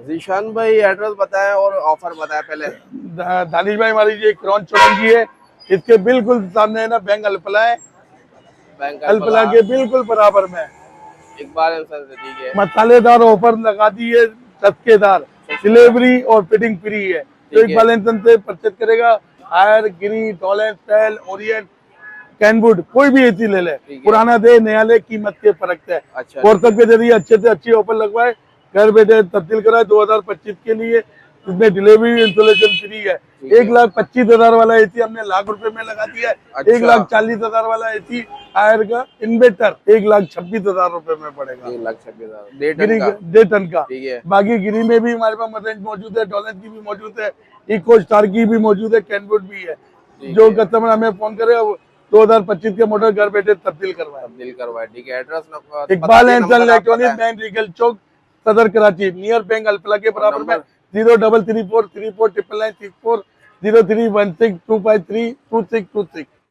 जीशान भाई एड्रेस बताएं और ऑफर बताएं पहले। दानिश भाई, हमारी ये क्रॉन चौरंगी है, इसके बिल्कुल सामने है ना बैंक अल्पला है, बैंक अल्पला के बिल्कुल बराबर में इकबाल एंड ठीक है। मसालेदार ऑफर लगा दी है, सस्तेदार, डिलीवरी और फिटिंग फ्री है। तो इकबाल एंड से परचेज करेगा, हायर, गिरी, टॉलेंट, सेल, ओरिएंट, कैनवुड, कोई भी एसी ले ले, पुराना दे नया ले, कीमत के फर्क है। अच्छा, व्हाट्सएप के जरिए अच्छे से अच्छी ऑफर लगवाए, घर बैठे तब्दील कराए 2025 के लिए। इसमें डिलीवरी इंस्टॉलेशन फ्री है। 1,25,000 वाला एसी हमने ₹1,00,000 में लगा दिया है। अच्छा। 1,40,000 वाला एसी हायर का इन्वर्टर ₹1,26,000 में पड़ेगा। 1,26,000 डेटन का। ठीक है। बाकी गिरी में भी हमारे पास मदरेंज मौजूद है, डॉलेंस की भी मौजूद है, इको स्टार की भी मौजूद है, कैनवुड भी है। जो कस्टमर हमें फोन करे 2025 के मॉडल घर बैठे तब्दील करवाए। ठीक है। Address Iqbal and son electronics, main Regal Chowk, Saddar Karachi, near bank Alfalah के बराबर में। 0334349996403162532626।